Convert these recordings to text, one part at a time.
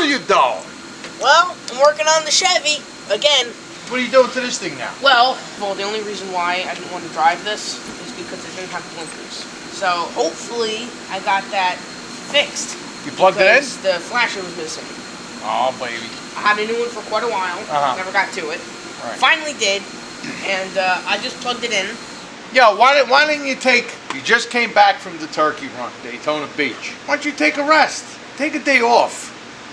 are you doing? Well, I'm working on the Chevy again. What are you doing to this thing now? Well, the only reason why I didn't want to drive this is because it didn't have blinkers. So hopefully I got that fixed. You plugged it in? The flasher was missing. Oh, baby. I had a new one for quite a while. Never got to it. Right. Finally did, and I just plugged it in. Yo, why didn't you take... You just came back from the turkey run, Daytona Beach. Why don't you take a rest? Take a day off.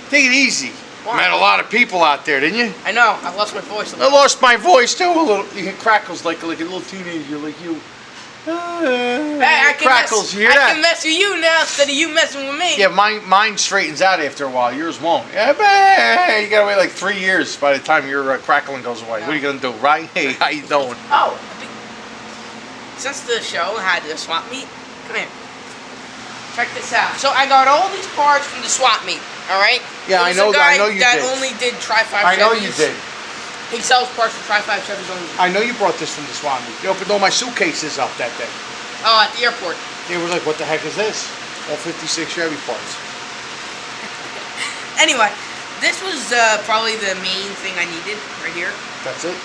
Take it easy. Why? Met a lot of people out there, didn't you? I know. I lost my voice a I little. lost my voice too a little. You hit crackles like a little teenager, like you. Hey, I can crackles, you hear that? I can mess with you now instead of you messing with me. Yeah, mine straightens out after a while. Yours won't. Yeah, but you gotta wait like 3 years by the time your crackling goes away. What are you gonna do, right? Hey, how you doing? Oh, since the show had the swap meet, come here. Check this out. So I got all these parts from the swap meet. All right. Yeah, I know you that did. only did Tri-5 Chevys. I know you did. He sells parts for Tri-5 Chevys only. I know you brought this from the swap meet. You opened all my suitcases up that day. Oh, at the airport. They were like, "What the heck is this?" All 56 Chevy parts. Anyway, this was probably the main thing I needed right here. That's it.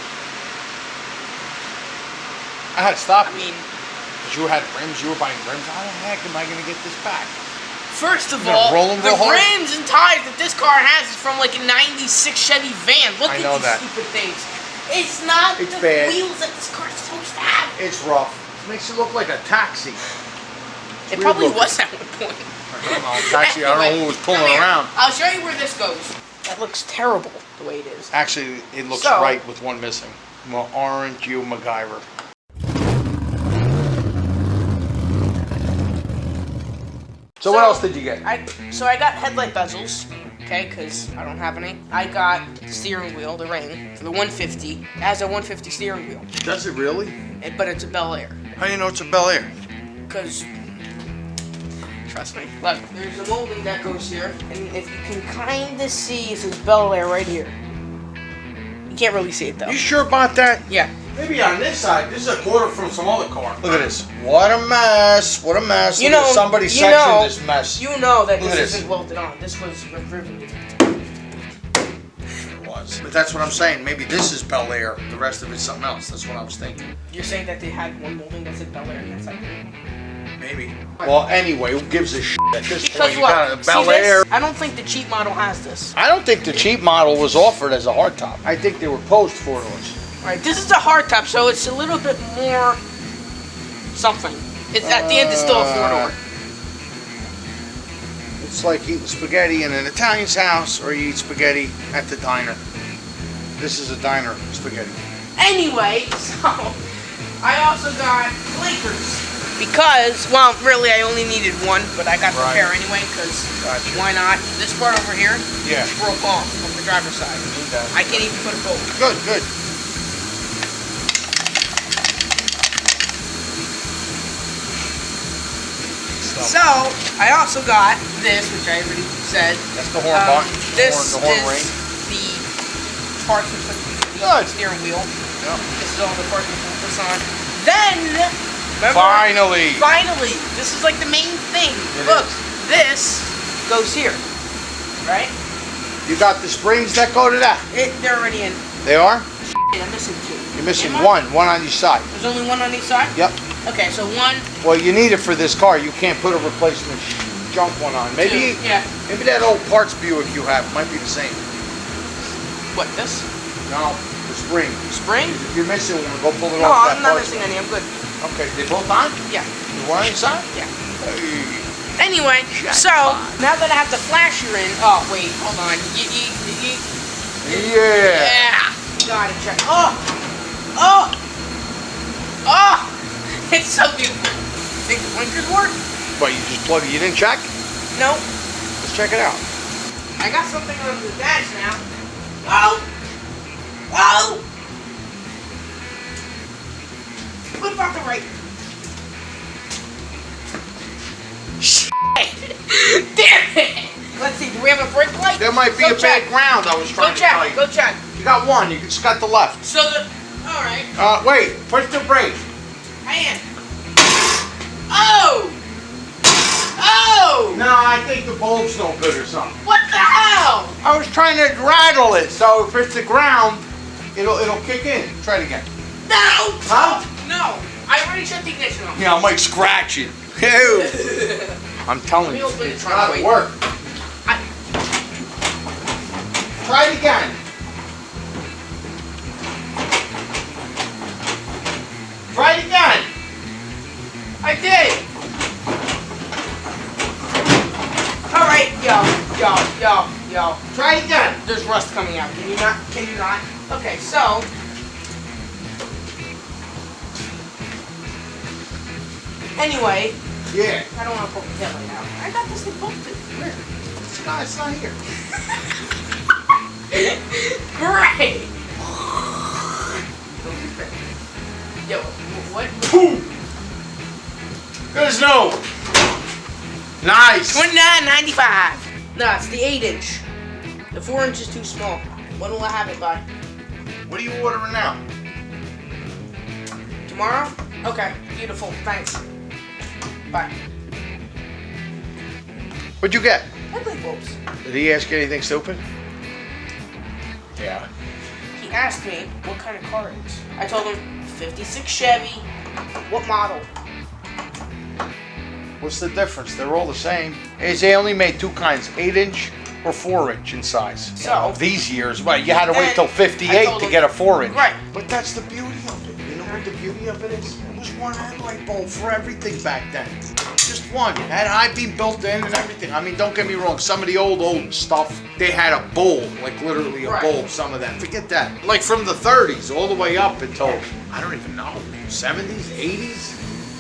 I had to stop. I mean, because you had rims. You were buying rims. How the heck am I going to get this back? First of all, the rims and tires that this car has is from like a '96 Chevy van. Look at these stupid things. It's not the wheels that this car is supposed to have. It's rough. It makes it look like a taxi. It probably was at one point. I don't know, taxi. I don't know who was pulling around. I'll show you where this goes. That looks terrible the way it is. Actually, it looks right with one missing. Well, aren't you MacGyver? So what else did you get? So I got headlight bezels, okay, because I don't have any. I got the steering wheel, the ring, for the 150. It has a 150 steering wheel. Does it really? But it's a Bel Air. How do you know it's a Bel Air? Because, trust me. Look, there's a molding that goes here, and if you can kind of see, it says Bel Air right here. You can't really see it though. You sure about that? Yeah. Maybe on this side. This is a quarter from some other car. Look at this. What a mess. What a mess. You know, somebody sectioned this mess. You know that this isn't welded on. This was riveted. It was. But that's what I'm saying. Maybe this is Bel Air. The rest of it's something else. That's what I was thinking. You're saying that they had one molding that said Bel Air and that's like... Maybe. Well, anyway, who gives a shit at this point? You got a Bel Air. I don't think the cheap model has this. I don't think the cheap model was offered as a hardtop. I think they were post four-doors. Alright, this is a hardtop, so it's a little bit more something. It's at the end, it's still a four-door. It's like eating spaghetti in an Italian's house, or you eat spaghetti at the diner. This is a diner spaghetti. Anyway, so I also got blinkers because, well, really, I only needed one, but I got the pair anyway because why not? This part over here broke off from the driver's side. I can't even put it over. Good, good. So, I also got this, which I already said. That's the horn bar. This the horn is ring. the parts we put the steering wheel. Yep. This is all the parts we put this on. Then, remember, finally, this is like the main thing. Look, this goes here, right? You got the springs that go to that? They're already in. They are? I'm missing two. You're missing one on each side. There's only one on each side? Yep. Okay, so one. Well, you need it for this car. You can't put a replacement junk one on. Maybe, maybe that old parts Buick you have might be the same. What, this? No, the spring. Spring? If you're missing one, go pull it off. off. No, I'm not missing any. I'm good. Okay, they both on? Yeah. The one inside? Yeah. Hey. Anyway, so now that I have the flasher in, oh wait, hold on. Yeah. Gotta check. Oh, it's so beautiful. Think the blinkers work? But you just plug it. You didn't check? No. Let's check it out. I got something on the dash now. Oh. What about the right? Damn it! Let's see, do we have a brake light? There might be a bad ground I was trying to tell you. Go check. You got one, you just got the left. So alright. Wait, push the brake. I am. Oh! No, I think the bulb's no good or something. What the hell? I was trying to rattle it, so if it's the ground, it'll kick in. Try it again. No! Huh? No! I already shut the ignition off. Yeah, I might scratch it. Ew. I'm telling you, it's gotta work. Try it again. Try it again. I did. All right, yo. Try it again. There's rust coming out. Can you not? Can you not? Okay, so. Anyway. Yeah. I don't want to pull the headlight out. I got this thing bolted. Where? It's not here. Great. Yo, what? Boom. Good as no. Nice. $29.95. No, it's the 8-inch. The 4-inch is too small. When will I have it by? What are you ordering now? Tomorrow? Okay, beautiful. Thanks. Bye. What'd you get? Headlight bulbs. Did he ask you anything stupid? Yeah. He asked me what kind of car it is. I told him 56 Chevy. What model? What's the difference? They're all the same. They only made two kinds, 8-inch or 4-inch in size. So these years, well, you had to wait till I 58 told to him- get a 4-inch. Right. But that's the beauty of it. You know what the beauty of it is? It was one headlight bulb for everything back then. Just one. It had I-beam built in and everything. I mean, don't get me wrong. Some of the old stuff, they had a bulb, like literally a Right. bulb. Some of that. Forget that. Like from the 30s all the way up until I don't even know 70s, 80s.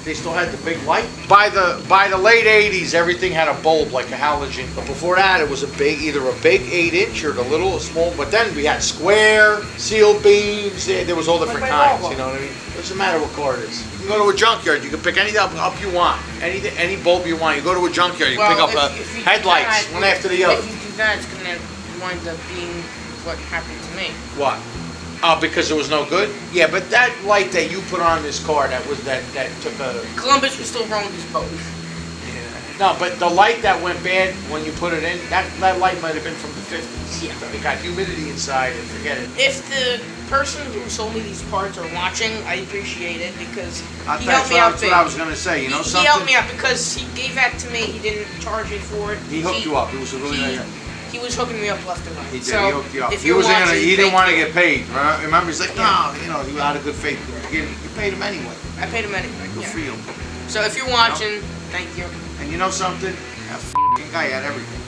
They still had the big light. By the late 80s, everything had a bulb like a halogen. But before that, it was either a big 8-inch or the little small. But then we had square, sealed beams. There was all different Like kinds. Volvo. You know what I mean? It doesn't matter what car it is. You can go to a junkyard. You can pick any up you want. Any bulb you want. You go to a junkyard. You pick up if you do headlights, that, one after the other. If you do that, it's gonna wind up being what happened to me. What? Oh, because it was no good? Yeah, but that light that you put on this car, that took a... Columbus was still rolling his boat. No, but the light that went bad when you put it in, that light might have been from the 50s. Yeah. It got humidity inside and forget it. If the person who sold me these parts are watching, I appreciate it because he That's helped me out what big. I was going to say. You know He something? helped me out because he gave that to me. He didn't charge me for it. He hooked you up. It was a really nice... He was hooking me up left and right. He did. So, He hooked you up. if He you're wasn't watching, he didn't thank want to you. get paid. Right? Remember, he's like, no, you out of good faith. You paid him anyway. I paid him anyway. Good Yeah. for you. So if you're watching, thank you. And you know something? That f***ing guy had everything.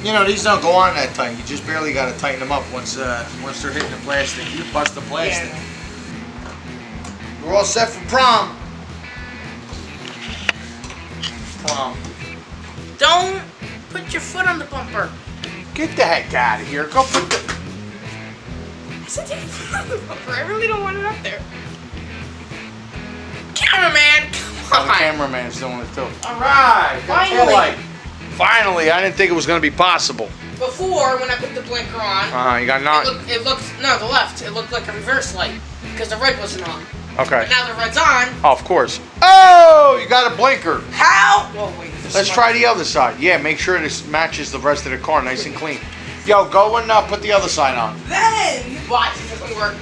You know, these don't go on that tight. You just barely got to tighten them up once they're hitting the plastic. You bust the plastic. Yeah. We're all set for prom. Prom. Don't put your foot on the bumper. Get the heck out of here. Go put the... I said take your foot on the bumper. I really don't want it up there. Cameraman, come The on. cameraman's doing it too. All right. Finally. Finally. I didn't think it was going to be possible. Before, when I put the blinker on, You got it looked, no, the left. It looked like a reverse light because the red wasn't on. Okay. But now the red's on. Oh, of course. Oh, you got a blinker. How? Whoa, wait. Let's try the other side. Yeah, make sure this matches the rest of the car nice and clean. Yo, go and put the other side on. Then you watch it doesn't work.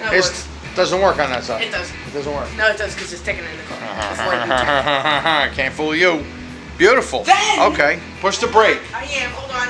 No, it It works. doesn't work on that side. It does. It doesn't work. No, it does because it's taken in the car. Before it returned. Can't fool you. Beautiful. Then- Okay, push the brake. I am. Hold on.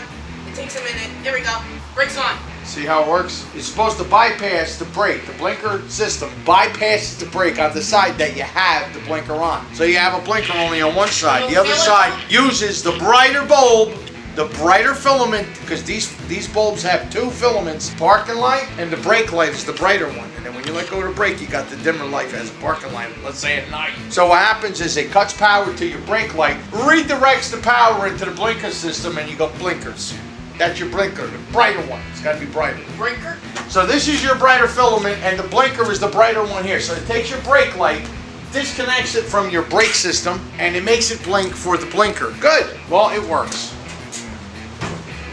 It takes a minute. There we go. Brakes on. See how it works? It's supposed to bypass the brake. The blinker system bypasses the brake on the side that you have the blinker on. So you have a blinker only on one side. The other side uses the brighter bulb, the brighter filament, because these bulbs have two filaments, parking light and the brake light is the brighter one. And then when you let go of the brake, you got the dimmer light as a parking light, let's say at night. So what happens is it cuts power to your brake light, redirects the power into the blinker system, and you go blinkers. That's your blinker, the brighter one. It's got to be brighter. Blinker. So this is your brighter filament, and the blinker is the brighter one here. So it takes your brake light, disconnects it from your brake system, and it makes it blink for the blinker. Good. Well, it works.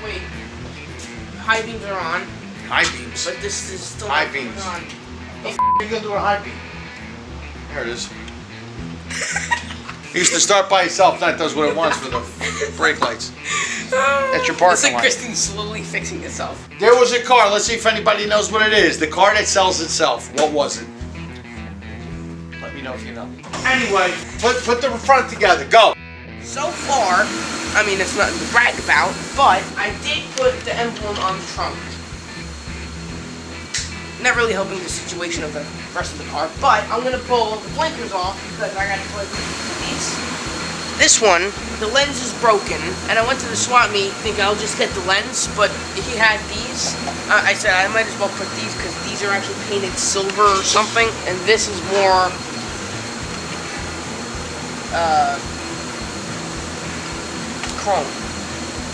Wait. High beams are on, High beams. but this is still High not beams. on. What are you gonna do a high beam? There it is. It used to start by itself. That does what it wants for the brake lights. That's your parking It's like light. Christine's slowly fixing itself. There was a car. Let's see if anybody knows what it is. The car that sells itself. What was it? Let me know if you know. Anyway, put the front together. Go. So far, I mean, it's nothing to brag about, but I did put the emblem on the trunk. Not really helping the situation of the rest of the car, but I'm gonna pull the blinkers off because I gotta put these. This one, the lens is broken, and I went to the swap meet thinking I'll just get the lens, but he had these. I said I might as well put these because these are actually painted silver or something, and this is more chrome.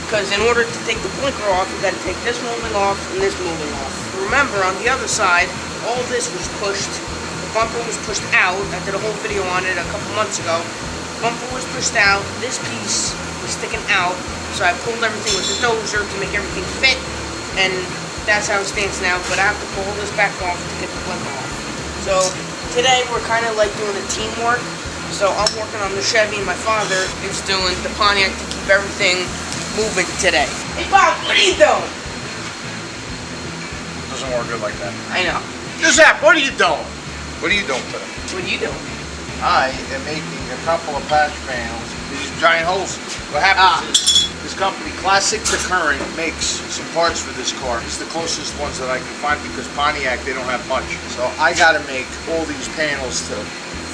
Because in order to take the blinker off, you gotta take this molding off and this molding off. Remember, on the other side, all this was pushed. The bumper was pushed out. I did a whole video on it a couple months ago. The bumper was pushed out. This piece was sticking out. So I pulled everything with the dozer to make everything fit. And that's how it stands now. But I have to pull all this back off to get the blinker off. So today we're kind of like doing a teamwork. So I'm working on the Chevy. My father is doing the Pontiac to keep everything moving today. Hey Bob, what are you doing? Doesn't work good like that. I know. Giuseppe, what are you doing? What are you doing today? What are you doing? I am making a couple of patch panels. These giant holes. What happens is this company, Classic to Current, makes some parts for this car. These are the closest ones that I can find because Pontiac, they don't have much. So I gotta make all these panels to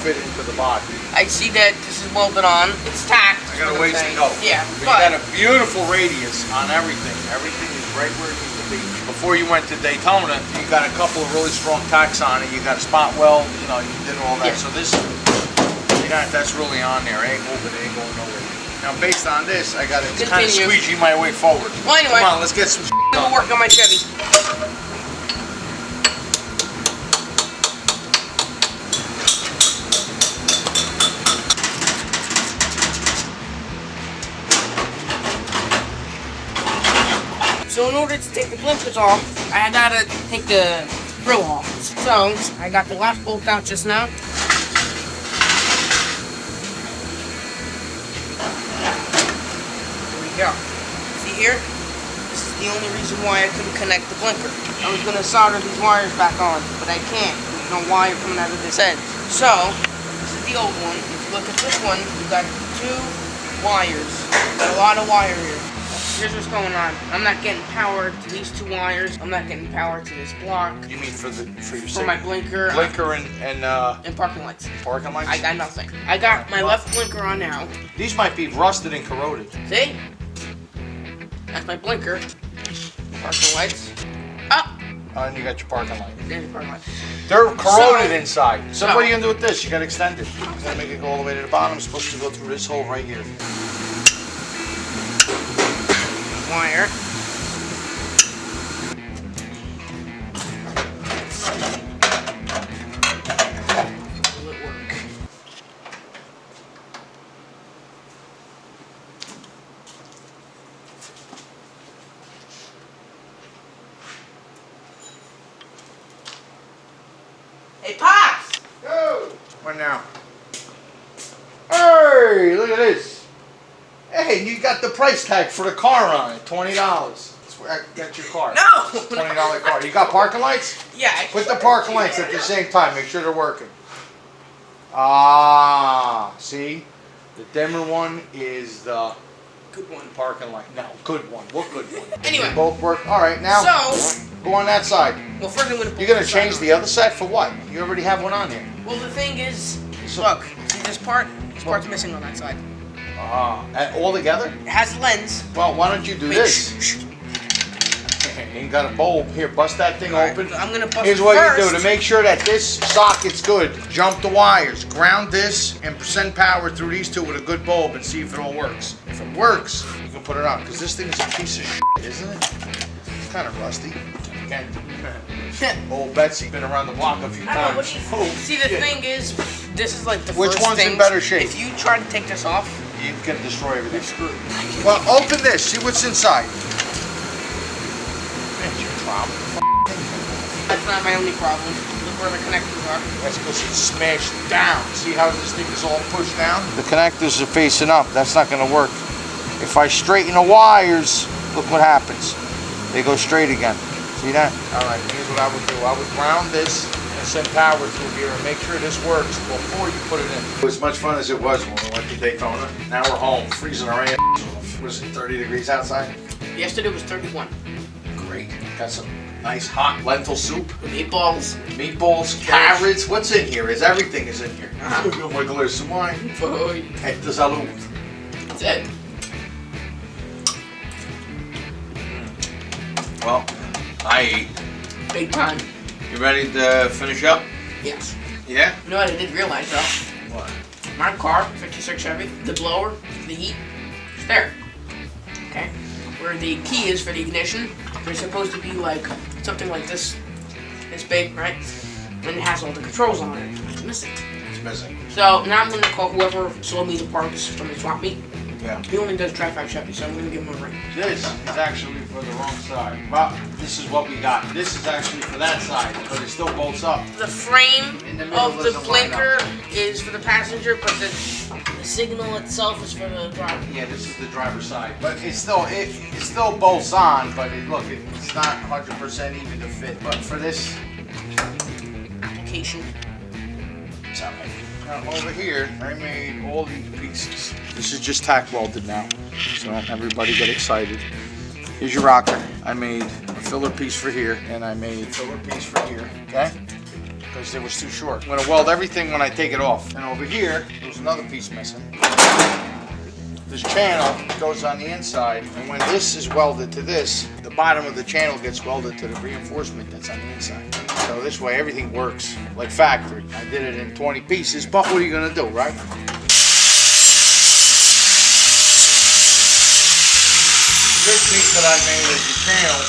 fit into the body. I see that this is welded on. It's tacked. I got a ways to go. Yeah, We got a beautiful radius on everything. Everything is right where it needs to be. Before you went to Daytona, you got a couple of really strong tacks on it. You got a spot weld, you know, you did all that. Yeah. So this, that's really on there. It ain't moving, it ain't going nowhere. Now based on this, I got to kind of squeegee my way forward. Well, anyway. Come on, let's get some I'm gonna work on my Chevy. So in order to take the blinkers off, I gotta take the grill off. So I got the last bolt out just now. Here we go. See here? This is the only reason why I couldn't connect the blinker. I was gonna solder these wires back on, but I can't. There's no wire coming out of this end. So this is the old one. If you look at this one, you got two wires. Got a lot of wire here. Here's what's going on. I'm not getting power to these two wires. I'm not getting power to this block. You mean for your For my blinker. Blinker and parking lights. Parking lights? I got nothing. I got my left blinker on now. These might be rusted and corroded. See? That's my blinker. Parking lights. Up. And you got your parking light. There's the parking light. They're corroded So- inside. So what are you gonna do with this? You gotta extend it. You gotta make it go all the way to the bottom. It's supposed to go through this hole right here. Wire. Will it work? Hey, Pops! Go! What now? Hey, look at this. Hey, you got the price tag for the car on it, $20. That's where I got your car. No! $20 car. You got parking lights? Yeah. Put the parking lights at the same time. Make sure they're working. Ah, see? The dimmer one is the Good one. parking light. No, good one. What good one? Anyway. They both work. All right, now So, go on that side. well, first I'm gonna. You're gonna change the other side for what? You already have one on here. Well, the thing is, look, see this part? This part's missing on that side. All together? It has a lens. Well, why don't you do Wait, this? shh. You got a bulb here. Bust that thing open. I'm gonna bust Here's it what first. you do to make sure that this socket's good. Jump the wires, ground this, and send power through these two with a good bulb and see if it all works. If it works, you can put it on. Because this thing is a piece of shit, isn't it? It's kind of rusty. Again, old Betsy been around the block a few I don't know, times. what see, the thing is, this is like the Which first one's in thing. better shape? If you try to take this off, You can destroy everything. Screwed. Well, open this. See what's inside. That's your problem. that's not my only problem. Look where the connectors are. That's because it's smashed down. See how this thing is all pushed down? The connectors are facing up. That's not going to work. if I straighten the wires, look what happens. They go straight again. See that? All right, here's what I would do. I would ground this and send power through here and make sure this works before you put it in. It was as much fun as it was when we went to Daytona. Now we're home, freezing our ass off. Was it 30 degrees outside? Yesterday was 31. Great. Got some nice hot lentil soup. Meatballs. Meatballs, carrots. What's in here? Everything is in here. Uh-huh. My glass of wine. Et de salud. That's it. Well, I ate. Big time. You ready to finish up? Yes. Yeah? You know what I did realize though? What? My car, 56 Chevy, the blower, the heat, it's there. Okay? Where the key is for the ignition, there's supposed to be like something like this big, right? And it has all the controls on it. It's missing. It's missing. So now I'm gonna call whoever sold me the parts from the swap meet. Yeah. He only does Tri-5 Chevy, so I'm gonna give him a ring. This is actually for the wrong side. Well, this is what we got. This is actually for that side, but it still bolts up. The frame In the middle of the doesn't line blinker up. is for the passenger, but the signal itself is for the driver. Yeah, this is the driver's side, but it still bolts on. But it's not 100% even to fit. But for this, Application. it's all right. Now over here, I made all these pieces. This is just tack welded now, so don't everybody get excited. Here's your rocker. I made a filler piece for here, and I made a filler piece for here, okay? Because it was too short. I'm gonna weld everything when I take it off. And over here, there's another piece missing. This channel goes on the inside, and when this is welded to this, the bottom of the channel gets welded to the reinforcement that's on the inside. So this way everything works like factory. I did it in 20 pieces, but what are you gonna do, right? This piece that I made is the channel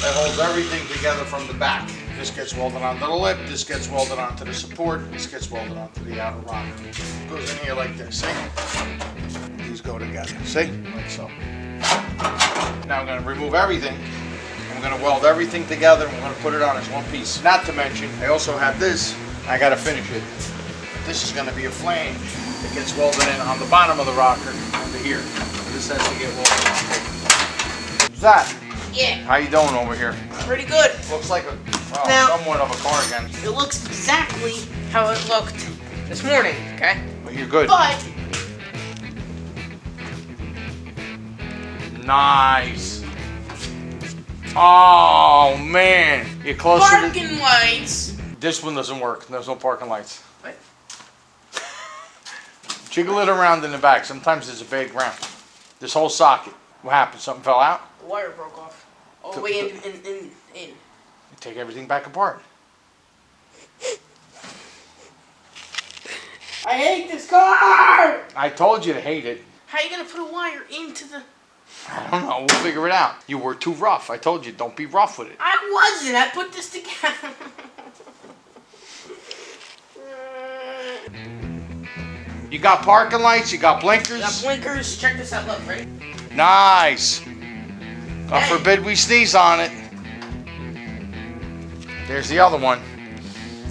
that holds everything together from the back. This gets welded onto the lip, this gets welded onto the support, this gets welded onto the outer rocker. It goes in here like this, see? These go together, see? Like so. Now I'm gonna remove everything. I'm gonna weld everything together and we're gonna put it on as one piece. Not to mention, I also have this. I gotta finish it. This is gonna be a flame that gets welded in on the bottom of the rocker under here. This has to get welded on. What's that? Yeah. How you doing over here? Pretty good. Looks like a Now- somewhat of a car again. It looks exactly how it looked this morning, okay? But you're good. But Nice. Oh man, you're closer to. parking lights. This one doesn't work. There's no parking lights. What? Jiggle it around in the back. Sometimes there's a bad ground. This whole socket. What happened? Something fell out? The wire broke off. All the way in. You take everything back apart. I hate this car! I told you to hate it. How are you gonna put a wire into the... I don't know. We'll figure it out. You were too rough. I told you, don't be rough with it. I wasn't. I put this together. You got parking lights. You got blinkers. Got blinkers. Check this out. Look, ready? Nice. God forbid we sneeze on it. There's the other one.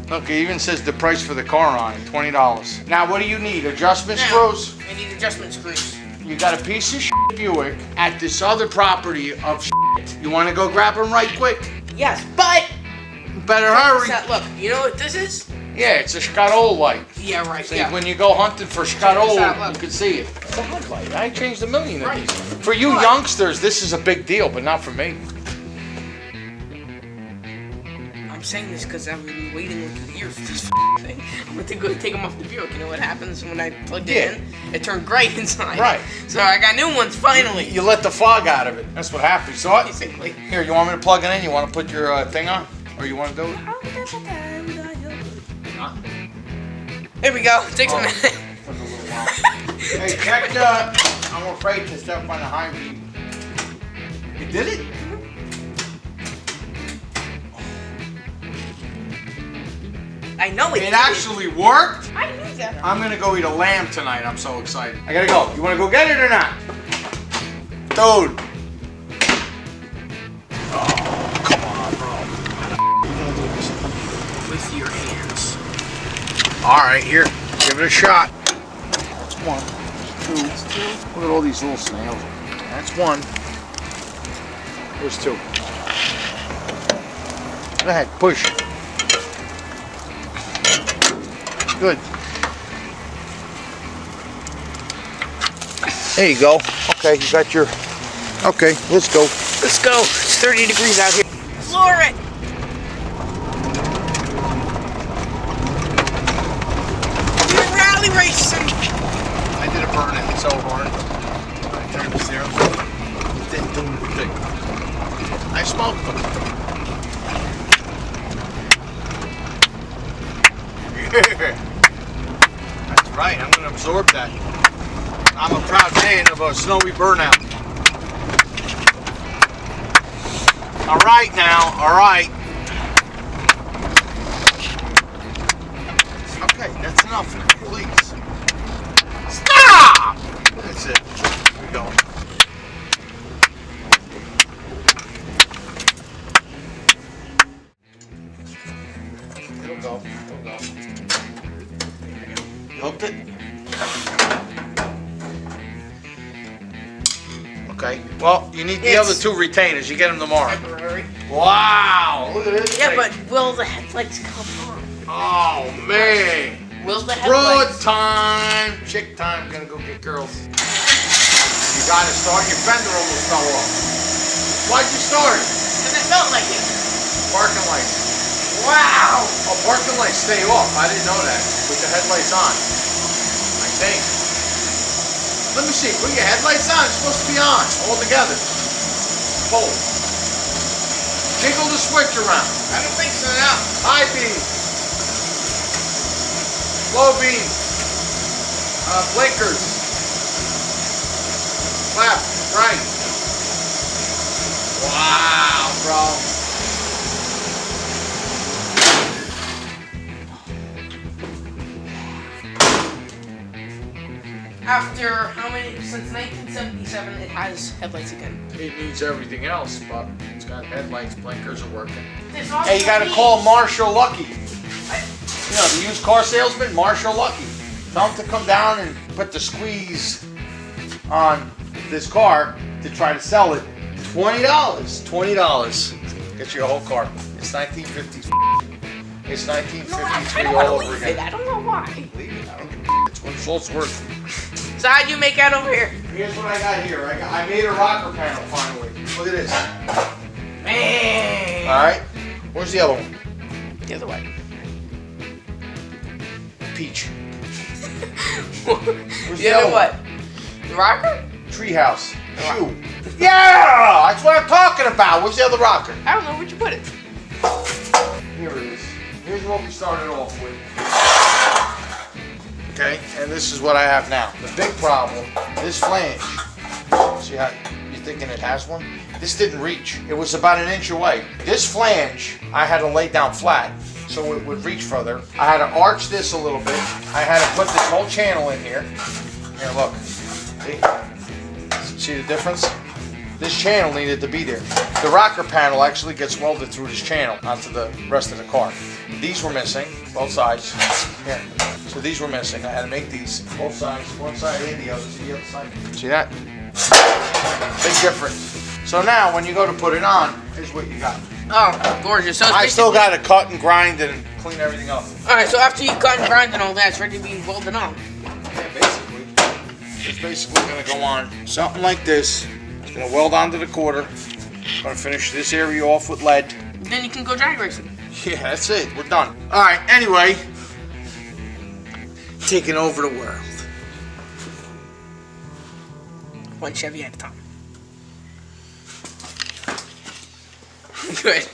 Look, it even says the price for the car on it, $20. Now, what do you need? Adjustment screws? I need adjustment screws. You got a piece of shit Buick at this other property of shit. You want to go grab them right quick? Yes, but... Better check hurry. this out. Look, you know what this is? Yeah, it's a Scott light. Yeah, right. See, yeah. when you go hunting for Scott Check this out, you look. can see it. It's a headlight. I changed a million of Right. these. For you But- youngsters, this is a big deal, but not for me. I'm saying this because I've been waiting like a year for this thing. I'm going to go take them off the Buick. You know what happens when I plugged it in? It turned gray inside. Right. So I got new ones finally. You let the fog out of it. That's what happens. So what? Basically. Here, you want me to plug it in? You want to put your thing on? Or you want to do it? There we go. It takes a minute. Took a little while. Hey, check I'm afraid to step on the high beam. You did it? I know it. It actually worked? I knew that. I'm gonna go eat a lamb tonight. I'm so excited. I gotta go. You wanna go get it or not? Dude. Oh, come on, bro. You gonna do this? With your hands. All right, here. Give it a shot. That's one. 2. Look at all these little snails. That's 1. There's 2. Go ahead, push. Good. There you go. Okay, you got your... Okay, let's go. Let's go. It's 30 degrees out here. Floor it. We're rally racing. I did a burnout. It's so hard. I turned to 0. It didn't do anything. I smoked them. That's right. I'm going to absorb that. I'm a proud man of a snowy burnout. All right now. All right. Okay, that's enough. Please. Stop! That's it. Here we go. It'll go. It'll go. You hooked it? Okay. Well, you need the other 2 retainers. You get them tomorrow. Temporary. Wow! Look at this. Yeah, thing. but will the headlights come on? Oh man! Will the Broad headlights? time, chick time. Gonna go get girls. You gotta start. Your fender almost fell off. Why'd you start it? Because it felt like it. Parking lights. Wow! Oh, parking lights stay off. I didn't know that. With the headlights on. I think. Let me see. Put your headlights on. It's supposed to be on all together. Hold. Jiggle the switch around. I don't think so now. High beam. Low beam. Blinkers. Left, right. Wow, bro. After how many? Since 1977, it has headlights again. It needs everything else, but it's got headlights, blinkers are working. There's also Hey, you gotta these. call Marshall Lucky. You know, the used car salesman, Marshall Lucky. Tell him to come down and put the squeeze on this car to try to sell it. $20. $20. Get you a whole car. It's 1950s. It's No, I 1953 don't all want to over leave again. it. I don't know why. Leave it. I don't care. It's what it's all it's worth. So how'd you make out over here? Here's what I got here. I made a rocker panel finally. Look at this. Man. All right. Where's the other one? The other way. Peach. The other what? The rocker? Treehouse. Shoe. Yeah! That's what I'm talking about. Where's the other rocker? I don't know where'd you put it. Here it is. Here's what we started off with. Okay, and this is what I have now. The big problem, this flange. See how you're thinking it has one? This didn't reach. It was about 1 inch away. This flange, I had to lay down flat so it would reach further. I had to arch this a little bit. I had to put this whole channel in here. Here, look. See the difference? This channel needed to be there. The rocker panel actually gets welded through this channel onto the rest of the car. These were missing, both sides. Here. So these were missing. I had to make these both sides, one side and the other. See the other side? See that? Big difference. So now when you go to put it on, here's what you got. Oh, gorgeous. So it's I still basically- got to cut and grind and clean everything up. Alright, so after you cut and grind and all that, it's ready to be welded on. Yeah, basically. It's basically going to go on something like this. It's going to weld onto the quarter. Going to finish this area off with lead. Then you can go drag racing. Yeah, that's it. We're done. All right, anyway. Taking over the world. One Chevy at a time. Good.